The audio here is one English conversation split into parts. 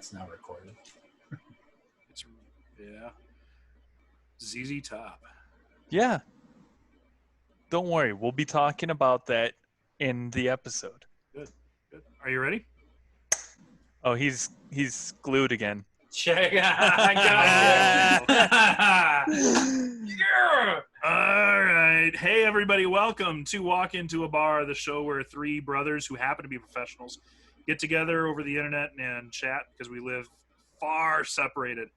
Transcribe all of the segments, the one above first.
that's now recorded. Yeah. ZZ Top. Yeah. Don't worry. We'll be talking about that in the episode. Good. Are you ready? Oh, he's glued again. Check. I got you. Yeah. All right. Hey, everybody. Welcome to Walk Into a Bar, the show where three brothers who happen to be professionals get together over the internet and chat because we live far separated.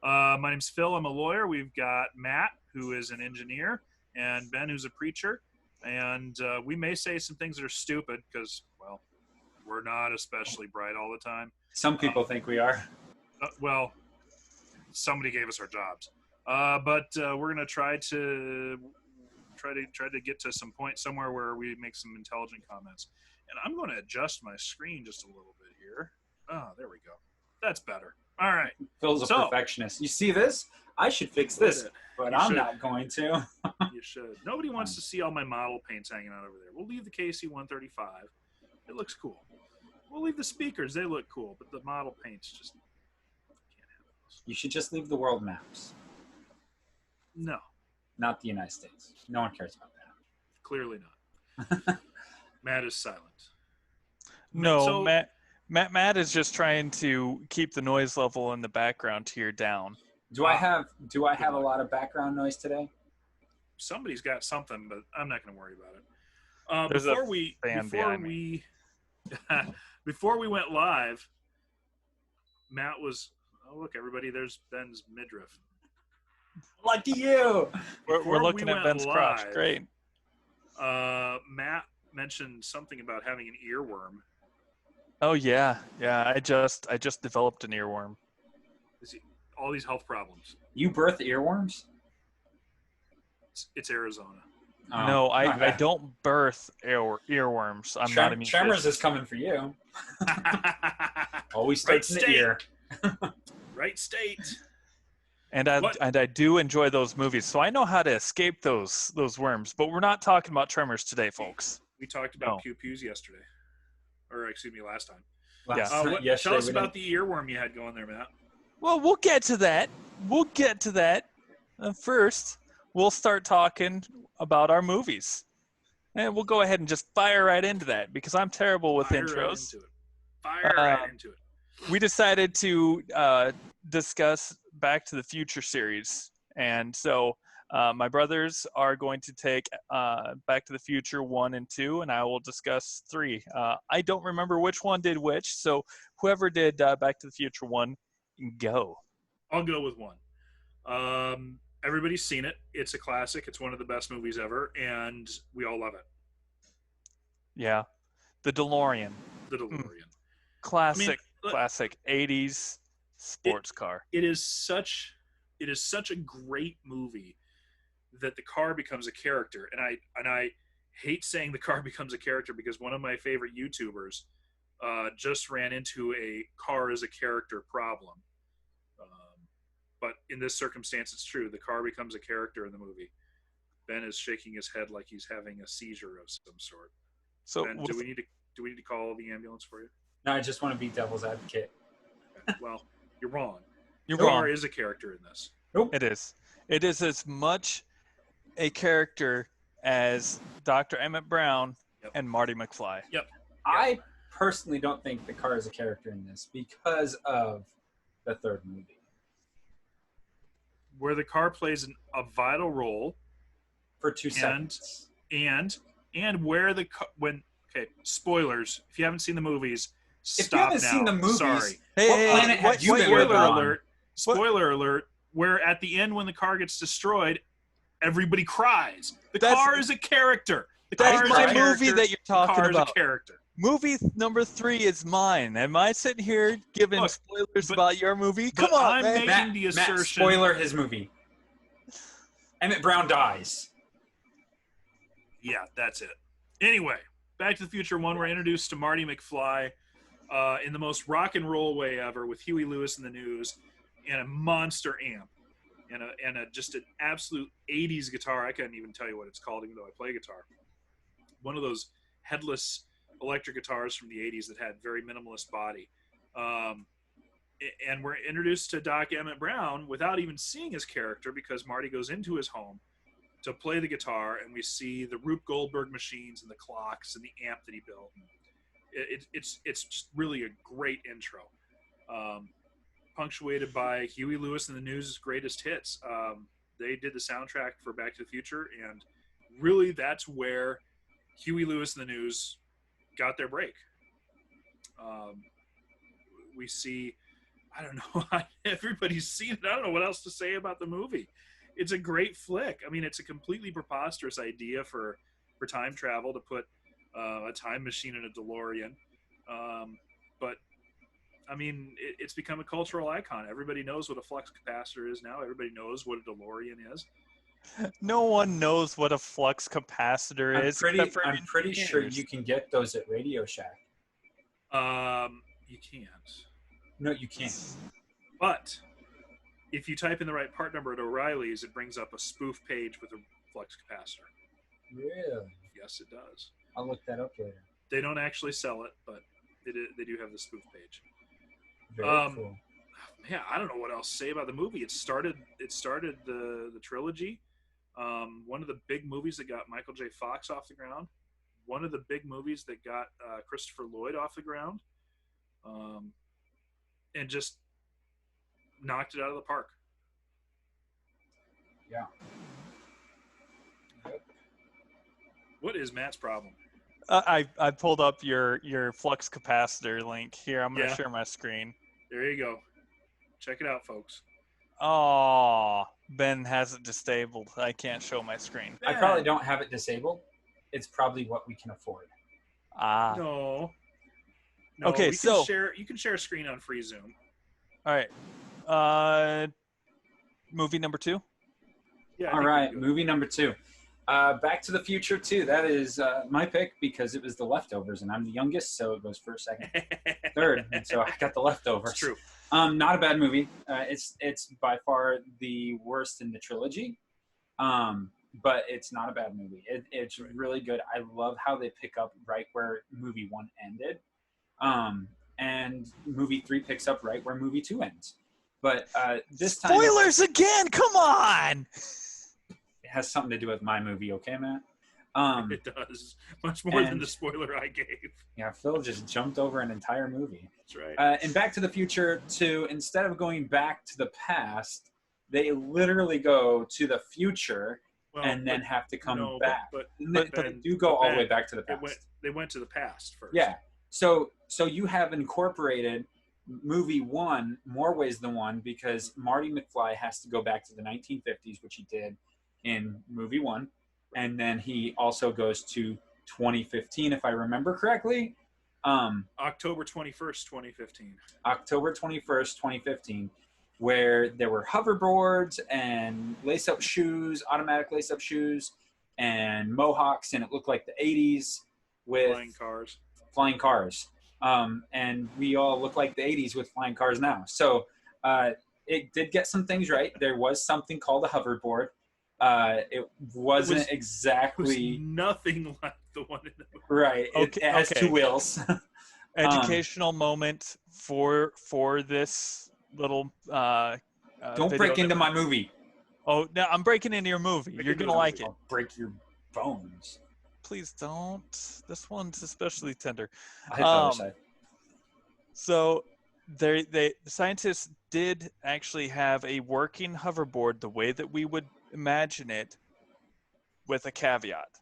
My name's Phil. I'm a lawyer. We've got Matt, who is an engineer, and Ben, who's a preacher. And we may say some things that are stupid because, well, we're not especially bright all the time. Some people think we are. Well, somebody gave us our jobs. But we're going to try to get to some point somewhere where we make some intelligent comments. And I'm going to adjust my screen just a little bit here. Oh, there we go. That's better. All right. Phil's a perfectionist. You see this? I should fix this, but I'm not going to. You should. Nobody wants to see all my model paints hanging out over there. We'll leave the KC-135. It looks cool. We'll leave the speakers. They look cool, but the model paints just can't have those. You should just leave the world maps. No. Not the United States. No one cares about that. Clearly not. Matt is silent. No, So- Matt is just trying to keep the noise level in the background here down. Do I have a lot of background noise today? Somebody's got something, but I'm not going to worry about it. There's a fan behind Before we went live, Matt was. Oh, look, everybody! There's Ben's midriff. Lucky you. We're looking at Ben's crotch. Great. Matt mentioned something about having an earworm. Oh yeah. I just developed an earworm. All these health problems. You birth earworms? It's Arizona. Oh, No, I don't birth earworms. I'm not immune. Tremors is coming for you. Always starts in the ear. Right state. And I do enjoy those movies, so I know how to escape those worms. But we're not talking about Tremors today, folks. We talked about pew-pews yesterday. Or, excuse me, last time. Yesterday tell us about the earworm you had going there, Matt. Well, we'll get to that. First, we'll start talking about our movies. And we'll go ahead and just fire right into that because I'm terrible with intros. Fire right into it. We decided to discuss Back to the Future series. And so my brothers are going to take Back to the Future 1 and 2, and I will discuss 3. I don't remember which one did which, so whoever did Back to the Future 1, go. I'll go with 1. Everybody's seen it. It's a classic. It's one of the best movies ever, and we all love it. Yeah. The DeLorean. Classic 80s sports car. It is such a great movie that the car becomes a character, and I hate saying the car becomes a character because one of my favorite YouTubers just ran into a car as a character problem. But in this circumstance, it's true. The car becomes a character in the movie. Ben is shaking his head like he's having a seizure of some sort. So Ben, do we need to call the ambulance for you? No, I just want to be devil's advocate. Okay. Well, you're wrong. You're the wrong. car is a character in this. Nope. It is. It is as much a character as Dr. Emmett Brown and Marty McFly. Yep. I personally don't think the car is a character in this because of the third movie. Where the car plays a vital role For 2 seconds. and where spoilers. If you haven't seen the movies, stop if you haven't now. seen the movies, Sorry. planet have you been living on? Spoiler alert. Where at the end when the car gets destroyed, everybody cries. The car is a character. That's my movie that you're talking about. The car about. is a character. Movie number 3 is mine. Am I sitting here giving spoilers about your movie? Come on, I'm man. making the assertion. Matt, spoiler his movie. Emmett Brown dies. Yeah, that's it. Anyway, Back to the Future 1, we're introduced to Marty McFly in the most rock and roll way ever with Huey Lewis in the news and a monster amp and just an absolute 80s guitar. I couldn't even tell you what it's called, even though I play guitar. One of those headless electric guitars from the 80s that had very minimalist body. and we're introduced to Doc Emmett Brown without even seeing his character, because Marty goes into his home to play the guitar, and we see the Rube Goldberg machines and the clocks and the amp that he built. It's just really a great intro, punctuated by Huey Lewis and the News' greatest hits. They did the soundtrack for Back to the Future, and really that's where Huey Lewis and the News got their break. We see, I don't know, everybody's seen it. I don't know what else to say about the movie. It's a great flick. I mean, it's a completely preposterous idea for time travel, to put a time machine in a DeLorean. But, I mean, it's become a cultural icon. Everybody knows what a flux capacitor is now. Everybody knows what a DeLorean is. No one knows what a flux capacitor I'm is. I'm pretty sure you can get those at Radio Shack. You can't. No, you can't. But if you type in the right part number at O'Reilly's, it brings up a spoof page with a flux capacitor. Really? Yes, it does. I'll look that up later. They don't actually sell it, but they do have the spoof page. Very cool. Man, I don't know what else to say about the movie. It started the trilogy. One of the big movies that got Michael J. Fox off the ground. One of the big movies that got Christopher Lloyd off the ground. And just knocked it out of the park. Yeah. Yep. What is Matt's problem? I pulled up your flux capacitor link here. I'm going to Yeah. share my screen. There you go. Check it out, folks. Oh, Ben has it disabled. I can't show my screen. I probably don't have it disabled. It's probably what we can afford. Ah. No. Okay, you can share a screen on free Zoom. All right. Movie number 2. Yeah. All right, movie number 2. Back to the Future 2. That is my pick because it was The Leftovers, and I'm the youngest, so it goes first, second, third, and so I got The Leftovers. It's true. Not a bad movie. It's by far the worst in the trilogy, but it's not a bad movie. It's really good. I love how they pick up right where movie 1 ended, and movie 3 picks up right where movie 2 ends. But this time, spoilers again. Come on. it has something to do with my movie, okay, Matt? It does. Much more than the spoiler I gave. Yeah, Phil just jumped over an entire movie. That's right. In Back to the Future 2, instead of going back to the past, they literally go to the future and then have to come back. But they do go all the way back to the past. They went to the past first. Yeah. So you have incorporated movie 1 more ways than one, because Marty McFly has to go back to the 1950s, which he did in movie 1. And then he also goes to 2015, if I remember correctly. October 21st, 2015. October 21st, 2015, where there were hoverboards and lace-up shoes, automatic lace-up shoes, and mohawks, and it looked like the 80s with flying cars. And we all look like the 80s with flying cars now. So it did get some things right. There was something called a hoverboard. It wasn't exactly... It was nothing like the one in the movie. Right. It has 2 wheels. Educational moment for this little don't break into my movie. Oh, no, I'm breaking into your movie. You're going to like it. I'll break your bones. Please don't. This one's especially tender. I hit the other side. So the scientists did actually have a working hoverboard the way that we would imagine it, with a caveat.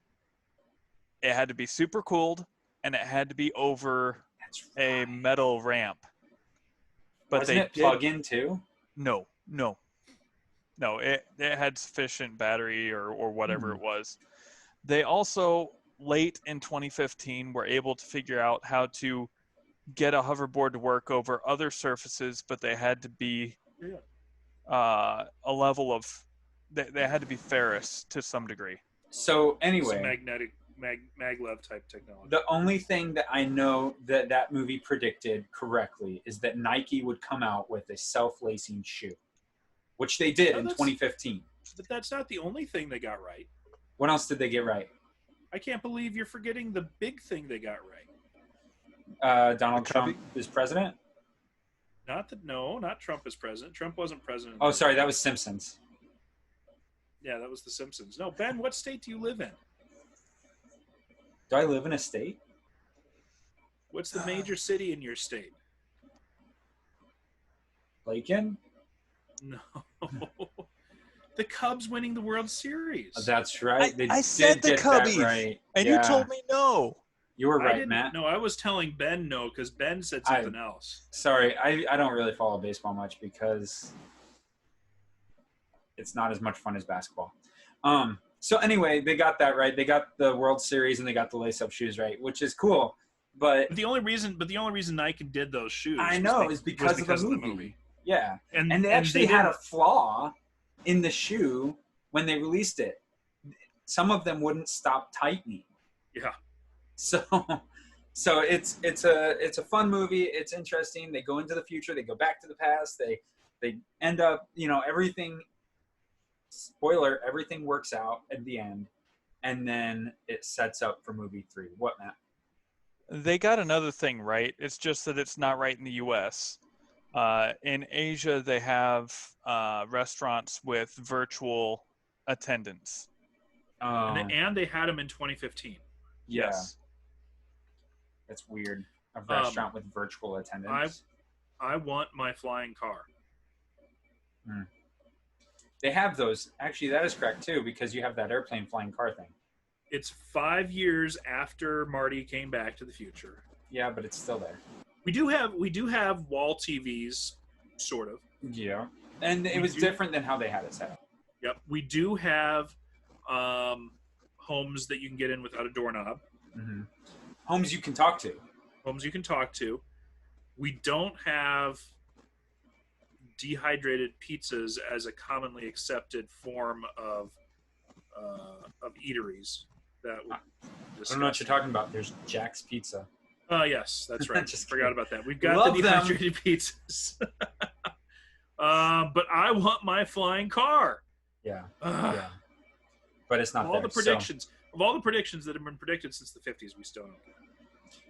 It had to be super cooled, and it had to be over a metal ramp. But Wasn't it plug in too? No. It had sufficient battery or whatever it was. They also, late in 2015, were able to figure out how to get a hoverboard to work over other surfaces, but they had to be a level of... They had to be ferrous to some degree. So anyway, some magnetic maglev type technology. The only thing that I know that movie predicted correctly is that Nike would come out with a self-lacing shoe, which they did in 2015. But that's not the only thing they got right. What else did they get right? I can't believe you're forgetting the big thing they got right. Donald Trump is president? Not Trump as president. Trump wasn't president. Oh, sorry, that was Simpsons. Yeah, that was The Simpsons. No, Ben, what state do you live in? Do I live in a state? What's the major city in your state? Lakin? No. The Cubs winning the World Series. That's right. I said the Cubbies, right. and you told me no. You were right, Matt. No, I was telling Ben no because Ben said something else. Sorry, I don't really follow baseball much because it's not as much fun as basketball. So anyway, they got that right. They got the World Series and they got the lace-up shoes right, which is cool. But the only reason Nike did those shoes, is because of the movie. Yeah, and they actually had a flaw in the shoe when they released it. Some of them wouldn't stop tightening. Yeah. So it's a fun movie. It's interesting. They go into the future. They go back to the past. They end up, everything. Spoiler: everything works out at the end, and then it sets up for movie 3. What, Matt? They got another thing right. It's just that it's not right in the U.S. In Asia, they have restaurants with virtual attendance. And they had them in 2015. Yes. That's weird. A restaurant with virtual attendance. I want my flying car. They have those. Actually, that is correct, too, because you have that airplane flying car thing. It's 5 years after Marty came back to the future. Yeah, but it's still there. We do have wall TVs, sort of. Yeah. And it was different than how they had it set up. Yep. We do have homes that you can get in without a doorknob. Mm-hmm. Homes you can talk to. Homes you can talk to. We don't have dehydrated pizzas as a commonly accepted form of eateries. I don't know what you're talking about. There's Jack's Pizza. Oh, yes, that's right. Just forgot about that. We've got the dehydrated pizzas. But I want my flying car. Yeah. Yeah. But it's not of all the predictions that have been predicted since the 50s, we still don't get it.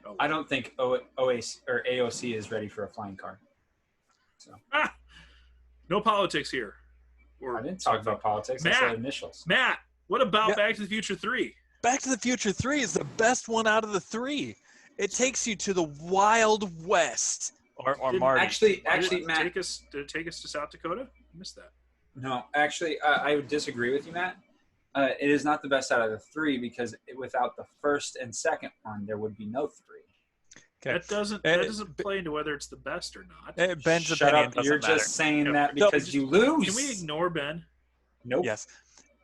Oh. I don't think AOC is ready for a flying car. So. No politics here. I didn't talk about politics. I said initials. Matt, what about Back to the Future 3? Back to the Future 3 is the best one out of the 3. It takes you to the Wild West. Or Marty. Actually, Matt. Did it take us to South Dakota? I missed that. No, actually, I would disagree with you, Matt. It is not the best out of the 3 because without the first and second one, there would be no 3. Okay. That doesn't play into whether it's the best or not. Ben's Shut opinion up! You're matter. just saying that because you lose. Can we ignore Ben? Nope. Yes.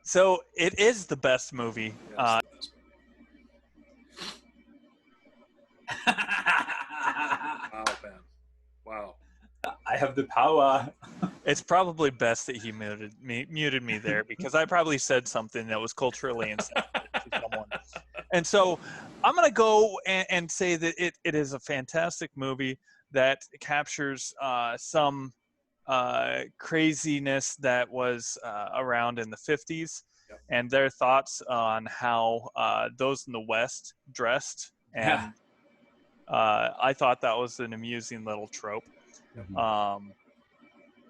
So it is the best movie. Yes, wow, Ben. Wow. I have the power. It's probably best that he muted me there because I probably said something that was culturally insensitive to someone. And so I'm going to go and say that it is a fantastic movie that captures some craziness that was around in the 50s and their thoughts on how those in the West dressed. And I thought that was an amusing little trope. Mm-hmm.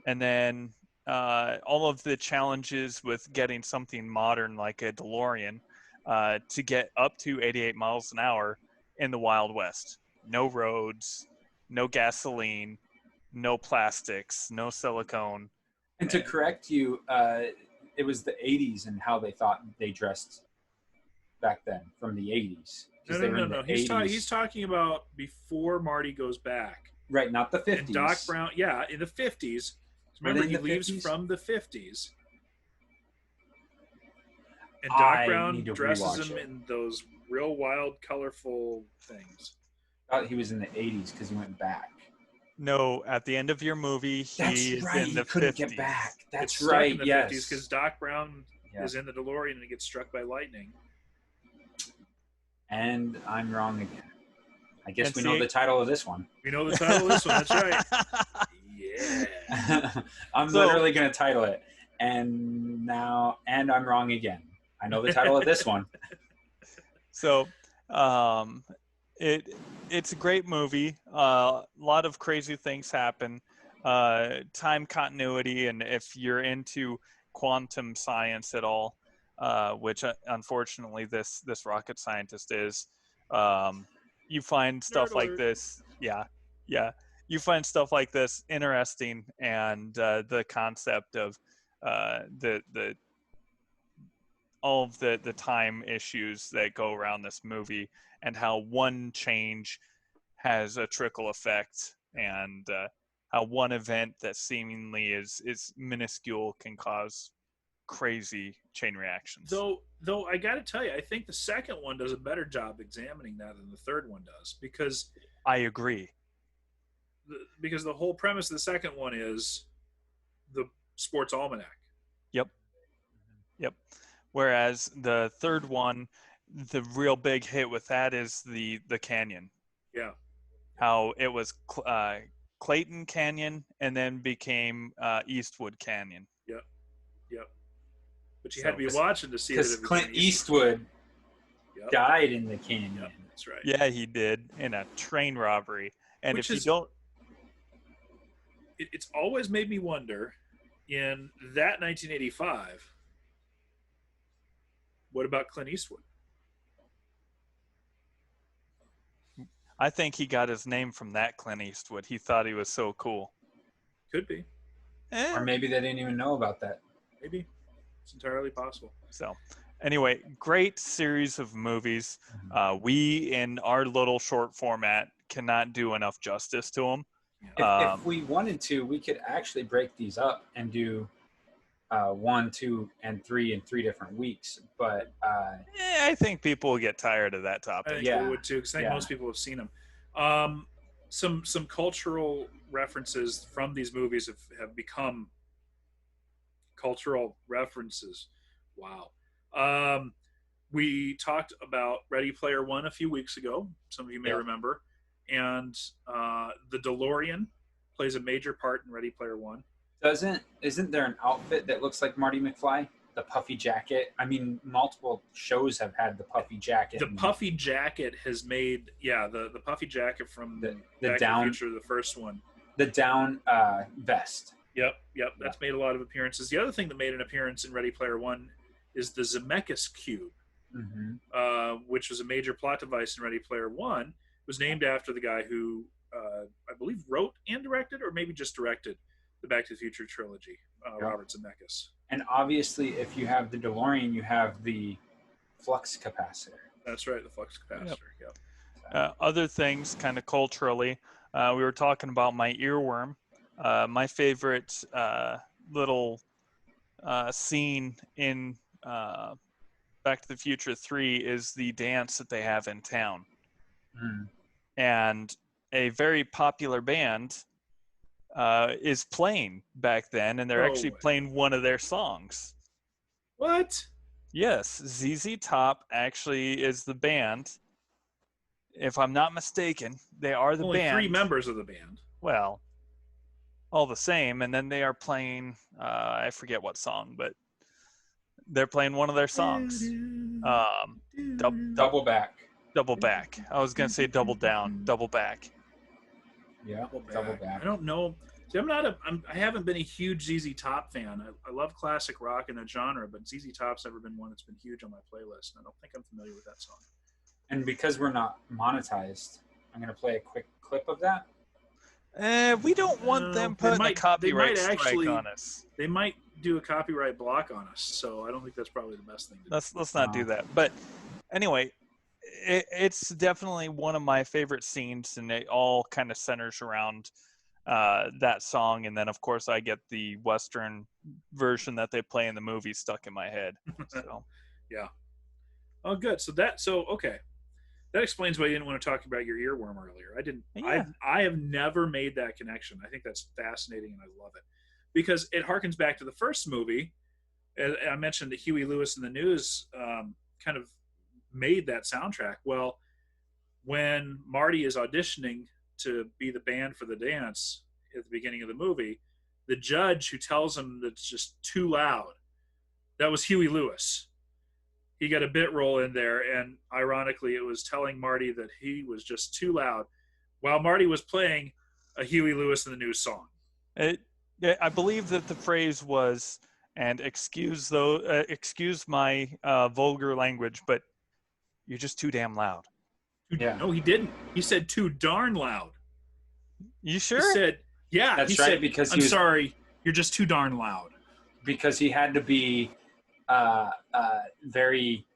And then all of the challenges with getting something modern like a DeLorean to get up to 88 miles an hour in the Wild West. No roads, no gasoline, no plastics, no silicone. And to correct you, it was the 80s and how they thought they dressed back then from the 80s. No. He's talking about before Marty goes back. Right, not the 50s. And Doc Brown, in the 50s. Remember, he leaves from the 50s. And Doc Brown dresses him in those real wild, colorful things. I thought he was in the 80s because he went back. No, at the end of your movie, he's in the 50s. Couldn't get back. That's right, in the 50s because Doc Brown is in the DeLorean and he gets struck by lightning. And I'm wrong again. I guess we know the title of this one. We know the title of this one. That's right. Yeah. I'm literally going to title it. And I'm wrong again. I know the title of this one. So, it's a great movie. A lot of crazy things happen. time continuity, and if you're into quantum science at all, which unfortunately this rocket scientist is, you find stuff Nerd like alert. this. Yeah, you find stuff like this interesting, and the concept of the all of the time issues that go around this movie, and how one change has a trickle effect, and how one event that seemingly is minuscule can cause crazy chain reactions. Though I got to tell you, I think the second one does a better job examining that than the third one does, because I agree. the whole premise of the second one is the sports almanac. Yep. Whereas the third one, the real big hit with that is the canyon. Yeah. How it was Clayton Canyon and then became Eastwood Canyon. Yep. But you So- had to be watching to see that Because it Clint became Eastwood Yep. died in the canyon. Yep, that's right. Yeah, he did, in a train robbery. And Which if you is- don't, It's always made me wonder, in that 1985, what about Clint Eastwood? I think he got his name from that Clint Eastwood. He thought he was so cool. Could be. Or maybe they didn't even know about that. Maybe. It's entirely possible. So, anyway, great series of movies. We, in our little short format, cannot do enough justice to them. If we wanted to, we could actually break these up and do 1, 2, and 3 in 3 different weeks. But I think people will get tired of that I topic. think Yeah. we would too, because I think Yeah. most people have seen them. Some cultural references from these movies have become cultural references. Wow. We talked about Ready Player One a few weeks ago. Some of you may Yeah. remember. And the DeLorean plays a major part in Ready Player One. isn't there an outfit that looks like Marty McFly? The puffy jacket. I mean, multiple shows have had the puffy jacket. The puffy jacket has made, the puffy jacket from The Back down- to the Future, the first one. the down vest. Yep. That's made a lot of appearances. The other thing that made an appearance in Ready Player One is the Zemeckis cube, which was a major plot device in Ready Player One. It was named after the guy who I believe wrote and directed, or maybe just directed, the Back to the Future trilogy, Robert Zemeckis. And obviously, if you have the DeLorean, you have the flux capacitor. That's right, the flux capacitor. Yep. Other things, kind of culturally, we were talking about my earworm. My favorite little scene in Back to the Future 3 is the dance that they have in town. And a very popular band is playing back then, and they're No actually way. playing one of their songs. What? Yes, ZZ Top actually is the band. If I'm not mistaken, they are the Only band. 3 members of the band. Well, all the same, and then they are playing, I forget what song, but they're playing one of their songs. Double back. Double back. I was going to say double down, double back. Yeah, double back. I don't know. See, I haven't been a huge ZZ Top fan. I love classic rock and that genre, but ZZ Top's never been one that's been huge on my playlist. And I don't think I'm familiar with that song. And because we're not monetized, I'm going to play a quick clip of that. We don't want them putting a copyright strike actually- on us. They might do a copyright block on us, so I don't think that's probably the best thing to do. Let's not do that. But anyway, it's definitely one of my favorite scenes, and it all kind of centers around that song. And then, of course, I get the Western version that they play in the movie stuck in my head. So. Yeah. Oh, good. Okay. That explains why you didn't want to talk about your earworm earlier. I didn't. Yeah. I have never made that connection. I think that's fascinating, and I love it because it harkens back to the first movie. I mentioned that Huey Lewis and the News kind of made that soundtrack. Well, when Marty is auditioning to be the band for the dance at the beginning of the movie, the judge who tells him that it's just too loud, that was Huey Lewis. He got a bit role in there, and ironically, it was telling Marty that he was just too loud while Marty was playing a Huey Lewis and the News song. I believe that the phrase was, and excuse my vulgar language, but you're just too damn loud. Yeah. No, he didn't. He said too darn loud. You He sure? said, yeah, That's he right, said, because I'm sorry, you're just too darn loud. because he had to be very.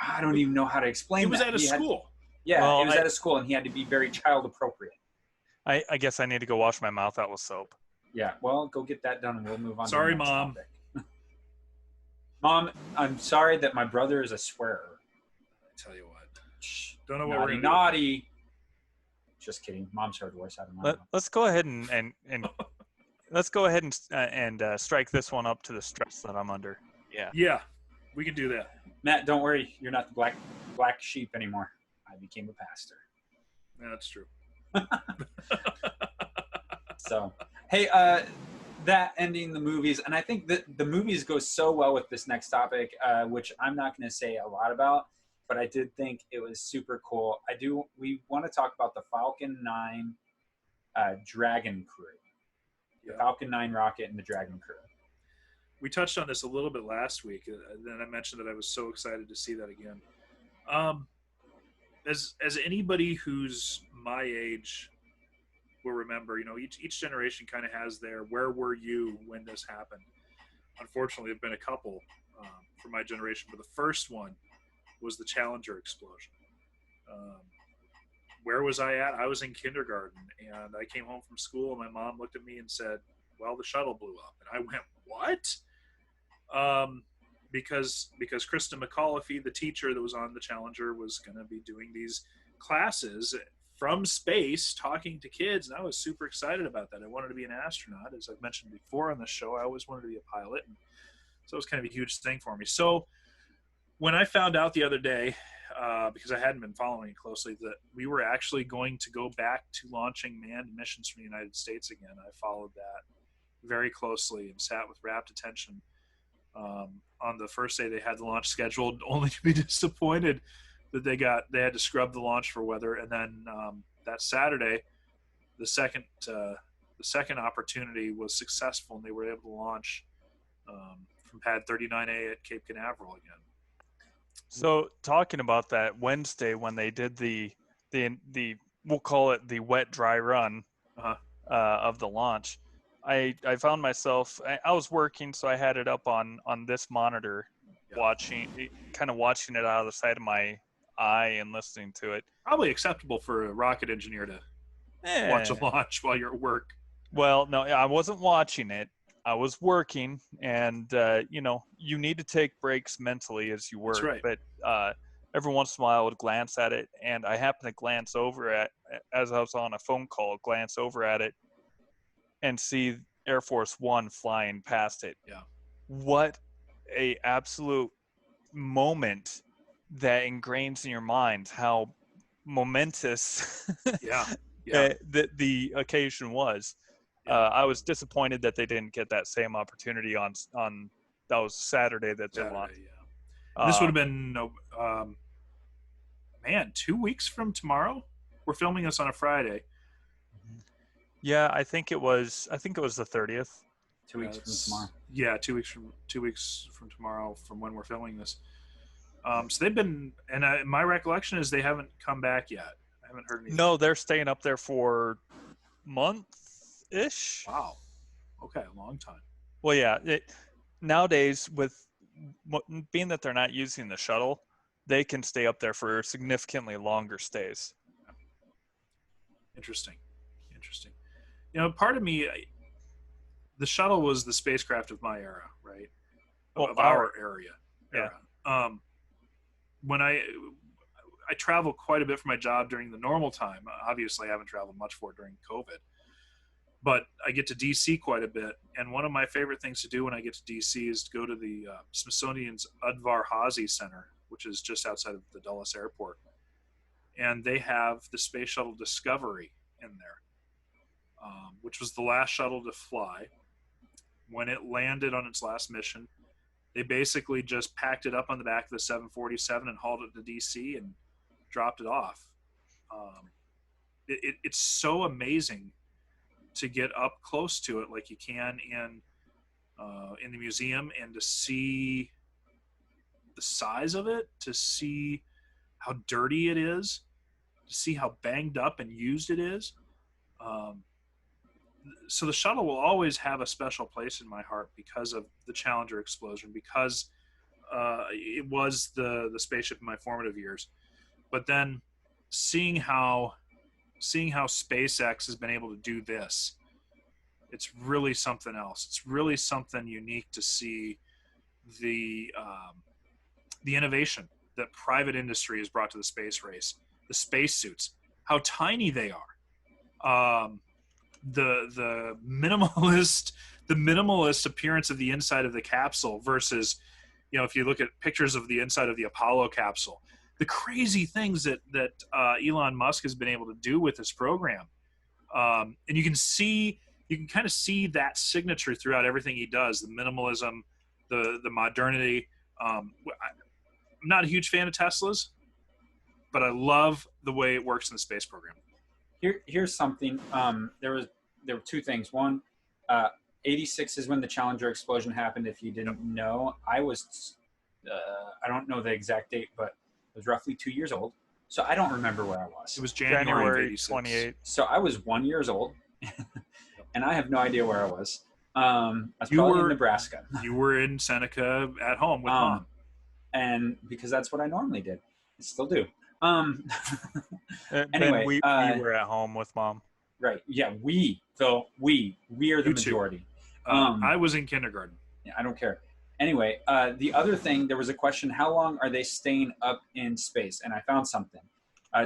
I don't even know how to explain He was that. at a school. It was Well, at a school, and he had to be very child appropriate. I guess I need to go wash my mouth out with soap. Yeah, well, go get that done, and we'll move on Sorry, to the next Mom. topic. Mom, I'm sorry that my brother is a swearer. I tell you what. Shh, Don't know what naughty, we're naughty. Just kidding. Mom's heard worse out of my mouth. Let's go ahead and let's go ahead and strike this one up to the stress that I'm under. Yeah. Yeah, we can do that. Matt, don't worry. You're not the black sheep anymore. I became a pastor. Yeah, that's true. So, hey, that ending the movies, and I think that the movies go so well with this next topic, which I'm not going to say a lot about, but I did think it was super cool. We want to talk about the Falcon 9 Dragon Crew. The Falcon 9 rocket and the Dragon Crew. We touched on this a little bit last week, and then I mentioned that I was so excited to see that again. As anybody who's my age will remember, each generation kind of has their where were you when this happened. Unfortunately, there have been a couple for my generation, but the first one was the Challenger explosion. Where was I at? I was in kindergarten, and I came home from school, and my mom looked at me and said, well, the shuttle blew up. And I went, what? Because Krista McAuliffe, the teacher that was on the Challenger, was going to be doing these classes from space, talking to kids, and I was super excited about that. I wanted to be an astronaut. As I've mentioned before on the show, I always wanted to be a pilot, and so it was kind of a huge thing for me. So when I found out the other day, because I hadn't been following it closely, that we were actually going to go back to launching manned missions from the United States again, I followed that very closely and sat with rapt attention on the first day they had the launch scheduled, only to be disappointed that they had to scrub the launch for weather. And then that Saturday, the second opportunity was successful, and they were able to launch from pad 39A at Cape Canaveral again. So talking about that Wednesday when they did the we'll call it the wet dry run of the launch, I found myself, I was working, so I had it up on this monitor, watching it out of the side of my eye and listening to it. Probably acceptable for a rocket engineer to watch a launch while you're at work. Well, no, I wasn't watching it. I was working, and you need to take breaks mentally as you work. That's right. But every once in a while, I would glance at it, and I happened to glance over as I was on a phone call, glance over at it, and see Air Force One flying past it. Yeah. What a absolute moment that ingrains in your mind how momentous the occasion was. I was disappointed that they didn't get that same opportunity on that was Saturday that they launched. Yeah. This would have been 2 weeks from tomorrow. We're filming this on a Friday. Yeah, I think it was the 30th. 2 weeks from tomorrow. Yeah, 2 weeks from tomorrow from when we're filming this. So they've been, and my recollection is they haven't come back yet. I haven't heard anything. No, they're staying up there for month-ish. Wow. Okay, a long time. Well, yeah. Nowadays, with being that they're not using the shuttle, they can stay up there for significantly longer stays. Interesting. Part of me, the shuttle was the spacecraft of my era, right? Of our area. Yeah. When I travel quite a bit for my job during the normal time. Obviously, I haven't traveled much for it during COVID. But I get to DC quite a bit, and one of my favorite things to do when I get to DC is to go to the Smithsonian's Udvar Hazy Center, which is just outside of the Dulles Airport. And they have the Space Shuttle Discovery in there, which was the last shuttle to fly. When it landed on its last mission, they basically just packed it up on the back of the 747 and hauled it to DC and dropped it off. It's so amazing to get up close to it like you can in the museum, and to see the size of it, to see how dirty it is, to see how banged up and used it is. So the shuttle will always have a special place in my heart because of the Challenger explosion, because it was the spaceship in my formative years. But then seeing how SpaceX has been able to do this, it's really something else. It's really something unique to see the innovation that private industry has brought to the space race, the spacesuits, how tiny they are, the minimalist appearance of the inside of the capsule versus, if you look at pictures of the inside of the Apollo capsule, the crazy things that Elon Musk has been able to do with this program, and you can kind of see that signature throughout everything he does, the minimalism, the modernity. I'm not a huge fan of Teslas, but I love the way it works in the space program. Here's something. There were two things. One, 86 is when the Challenger explosion happened. If you didn't know, I was, I don't know the exact date, but I was roughly 2 years old. So I don't remember where I was. It was January 86. 28. So I was 1 year old, and I have no idea where I was. I was probably in Nebraska. You were in Seneca at home with Mom. And because that's what I normally did. I still do. Anyway, we were at home with Mom. Right. Yeah, Phil, we are the majority. I was in kindergarten. Yeah, I don't care. Anyway, the other thing, there was a question, how long are they staying up in space? And I found something.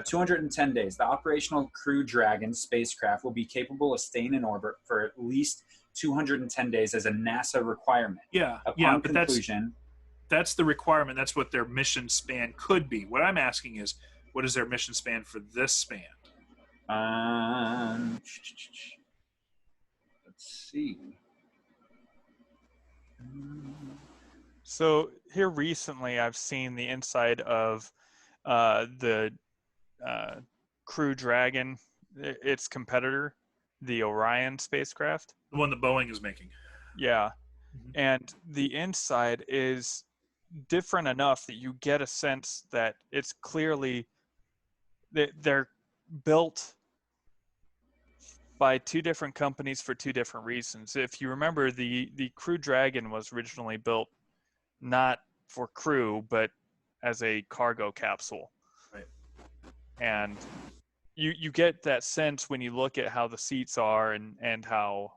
210 days. The operational Crew Dragon spacecraft will be capable of staying in orbit for at least 210 days as a NASA requirement. Yeah, Upon conclusion, that's the requirement. That's what their mission span could be. What I'm asking is, what is their mission span for this span? Let's see. So here recently, I've seen the inside of the Crew Dragon, its competitor, the Orion spacecraft. The one that Boeing is making. Yeah. And the inside is different enough that you get a sense that it's clearly they're built by two different companies for two different reasons. If you remember, the Crew Dragon was originally built not for crew, but as a cargo capsule. Right. And you get that sense when you look at how the seats are and how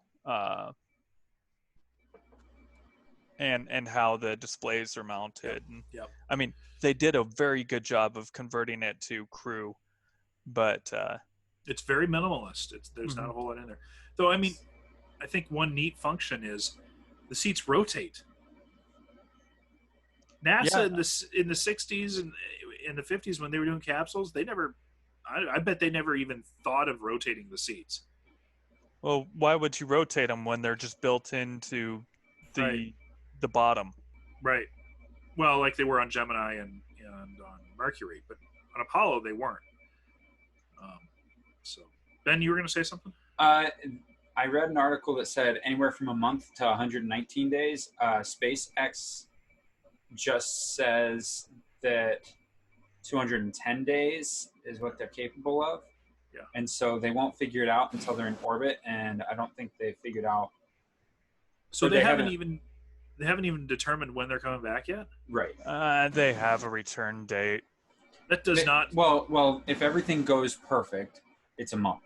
and how the displays are mounted. Yep. I mean, they did a very good job of converting it to crew, but it's very minimalist. There's not a whole lot in there. Though, I mean, I think one neat function is the seats rotate. NASA in the 60s and in the 50s when they were doing capsules, I bet they never even thought of rotating the seats. Well, why would you rotate them when they're just built into the bottom? Right. Well, like they were on Gemini and on Mercury, but on Apollo they weren't. So, Ben, you were going to say something? I read an article that said anywhere from a month to 119 days. SpaceX just says that 210 days is what they're capable of. Yeah. And so they won't figure it out until they're in orbit, and I don't think they figured out. So they haven't even determined when they're coming back yet? Right. They have a return date. That does not. Well, if everything goes perfect, it's a month.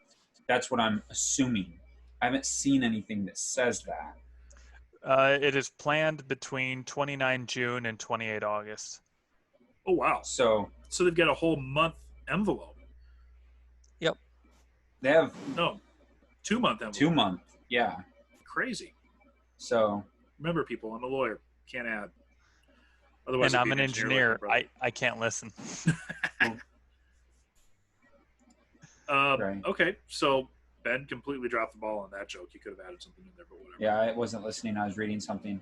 That's what I'm assuming. I haven't seen anything that says that. It is planned between 29 June and 28 August. Oh, wow. So they've got a whole month envelope. Yep. They have 2 month envelope. 2 month, yeah. Crazy. So remember, people, I'm a lawyer. Can't add. Otherwise, and I'm an engineer. I can't listen. Right. Okay, so Ben completely dropped the ball on that joke. You could have added something in there, but whatever. Yeah, I wasn't listening. I was reading something.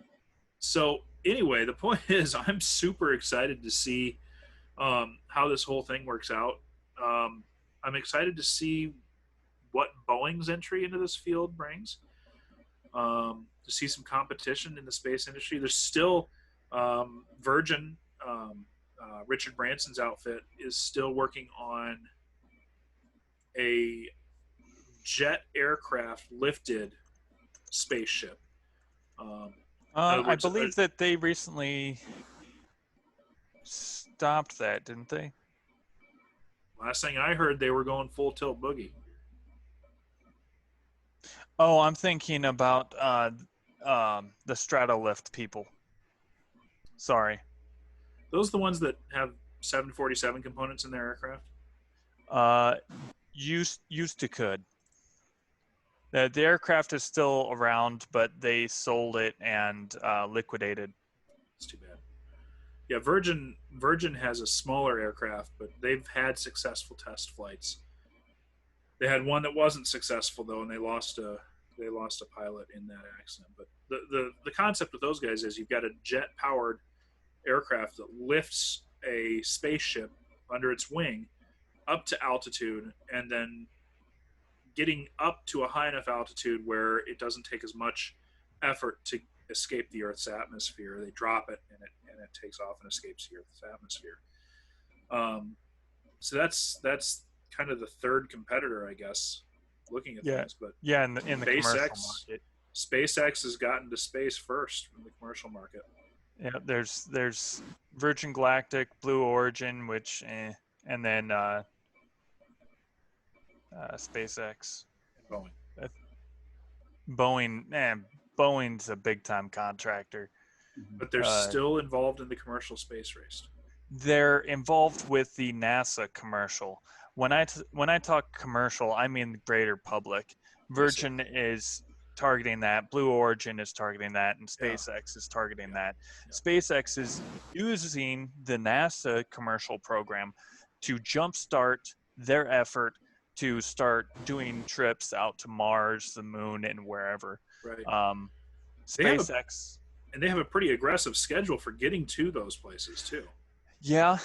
So anyway, the point is, I'm super excited to see how this whole thing works out. I'm excited to see what Boeing's entry into this field brings. To see some competition in the space industry. There's still Virgin, Richard Branson's outfit, is still working on a jet aircraft lifted spaceship. I believe that they recently stopped that, didn't they? Last thing I heard, they were going full tilt boogie. Oh, I'm thinking about the Stratolift people. Sorry. Those are the ones that have 747 components in their aircraft? Used to could. The aircraft is still around, but they sold it and liquidated. It's too bad. Yeah, Virgin has a smaller aircraft, but they've had successful test flights. They had one that wasn't successful though, and they lost a pilot in that accident. But the concept with those guys is you've got a jet powered aircraft that lifts a spaceship under its wing up to altitude, and then getting up to a high enough altitude where it doesn't take as much effort to escape the Earth's atmosphere. They drop it, and it takes off and escapes the Earth's atmosphere. So that's kind of the third competitor, I guess, looking at things. But in the commercial market. SpaceX has gotten to space first in the commercial market. Yeah, there's Virgin Galactic, Blue Origin, which and then SpaceX, and Boeing. Boeing's a big time contractor, but they're still involved in the commercial space race. They're involved with the NASA commercial. When I talk commercial, I mean the greater public. Virgin is targeting that, Blue Origin is targeting that, and SpaceX is targeting that. SpaceX is using the NASA commercial program to jumpstart their effort to start doing trips out to Mars, the moon, and wherever. Right. SpaceX. They have a pretty aggressive schedule for getting to those places too. Yeah,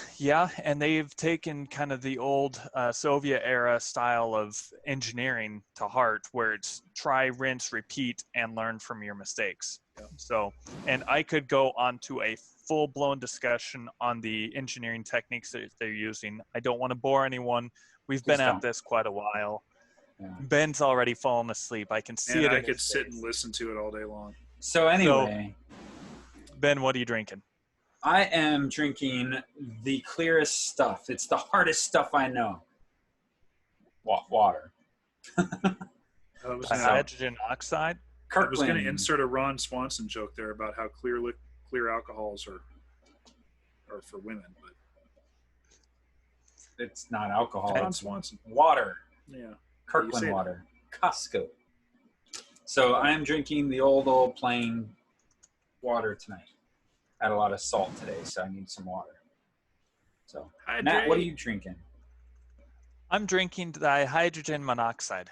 and they've taken kind of the old Soviet era style of engineering to heart, where it's try, rinse, repeat, and learn from your mistakes. Yeah. So, and I could go on to a full-blown discussion on the engineering techniques that they're using. I don't want to bore anyone. We've been at this quite a while. Yeah. Ben's already fallen asleep. I can see it. I could sit and listen to it all day long. So anyway, Ben, what are you drinking? I am drinking the clearest stuff. It's the hardest stuff I know. Water. Hydrogen oxide? Kirkland. I was going to insert a Ron Swanson joke there about how clear alcohols are for women, but it's not alcohol. Ron it's Swanson. Water. Yeah. Kirkland water. Costco. So I'm drinking the old plain water tonight. Had a lot of salt today, so I need some water. So, Matt, what are you drinking? I'm drinking dihydrogen monoxide.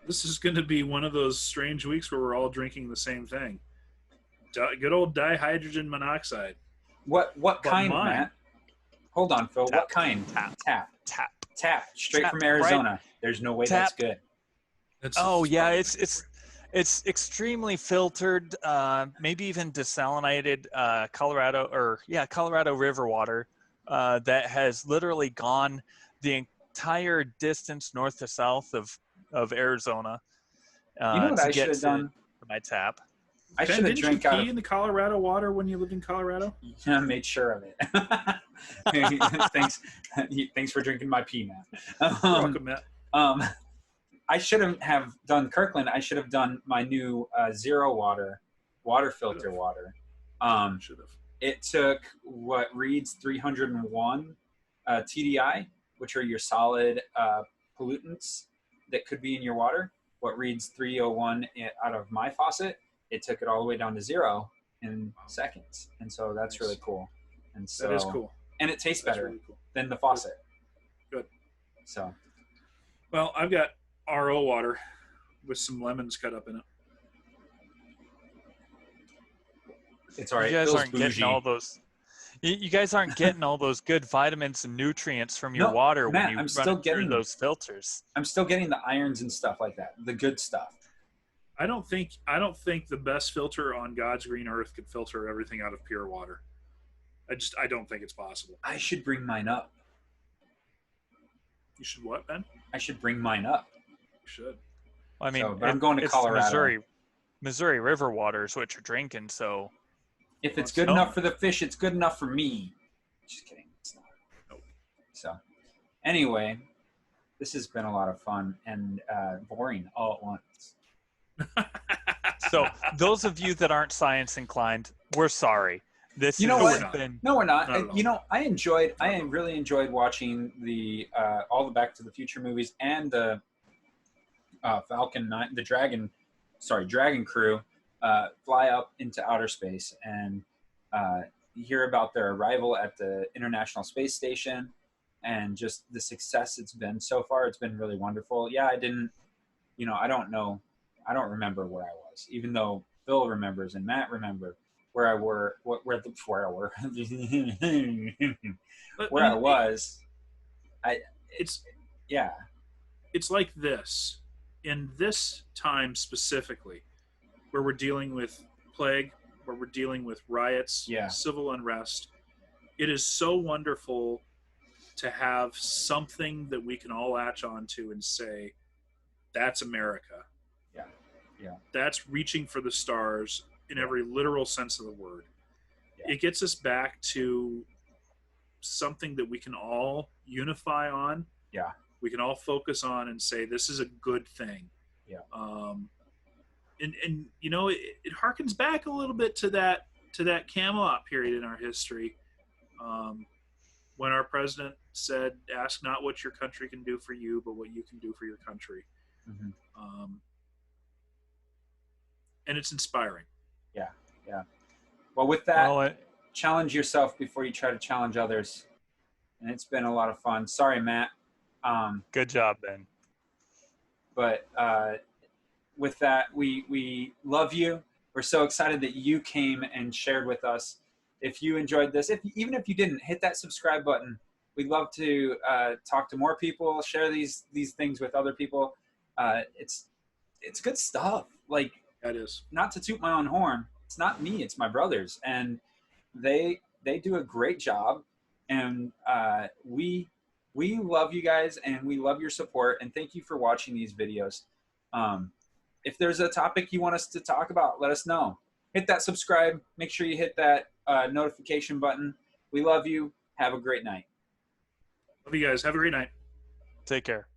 This is going to be one of those strange weeks where we're all drinking the same thing. Good old dihydrogen monoxide. What kind, Matt? Hold on, Phil. What kind? Tap. Straight from Arizona. Right. There's no way that's good. It's extremely filtered, maybe even desalinated Colorado River water that has literally gone the entire distance north to south of Arizona to get to my tap. I should have drank out in the Colorado water when you lived in Colorado. Yeah, I made sure of it. Thanks for drinking my pee, Matt. You're welcome, Matt. I shouldn't have done Kirkland. I should have done my new zero water filter water. Should have. It took what reads 301 TDI, which are your solid pollutants that could be in your water. What reads 301 out of my faucet, it took it all the way down to 0 in seconds. And so that's really cool. And so that is cool. And it tastes better than the faucet. Good. So. Well, I've got RO water with some lemons cut up in it. It's all right. You guys aren't getting all those. You guys aren't getting all those good vitamins and nutrients from your No, water Matt, when you I'm run still it through getting those filters. I'm still getting the irons and stuff like that, the good stuff. I don't think the best filter on God's green earth could filter everything out of pure water. I don't think it's possible. I should bring mine up. You should what, Ben? I should bring mine up. You should. I mean, So, but I'm going to it's Colorado. Missouri River water is what you're drinking, so If it's good enough for the fish, it's good enough for me. Just kidding. It's not. Nope. So, anyway, this has been a lot of fun and boring all at once. So those of you that aren't science inclined, we're sorry. This You know has what? been No, we're not. Not at all. You know, I really enjoyed watching the all the Back to the Future movies and the Falcon 9, the Dragon crew fly up into outer space and hear about their arrival at the International Space Station and just the success it's been so far. It's been really wonderful. Yeah, I don't remember where I was, even though Phil remembers and Matt remember where I was. It's like this. In this time specifically, where we're dealing with plague, where we're dealing with riots, civil unrest, it is so wonderful to have something that we can all latch onto and say, that's America. Yeah. That's reaching for the stars in every literal sense of the word. Yeah. It gets us back to something that we can all unify on. Yeah. We can all focus on and say, this is a good thing. Yeah. And you know, it harkens back a little bit to that Camelot period in our history, when our president said, ask not what your country can do for you, but what you can do for your country. Mm-hmm. And it's inspiring. Yeah. Well, with that, challenge yourself before you try to challenge others. And it's been a lot of fun. Sorry, Matt. Good job, Ben. But with that, we love you. We're so excited that you came and shared with us. If you enjoyed this, even if you didn't, hit that subscribe button. We'd love to talk to more people, share these things with other people. It's good stuff. Like, that is, not to toot my own horn. It's not me. It's my brothers, and they do a great job. And we love you guys, and we love your support. And thank you for watching these videos. If there's a topic you want us to talk about, let us know. Hit that subscribe. Make sure you hit that notification button. We love you. Have a great night. Love you guys. Have a great night. Take care.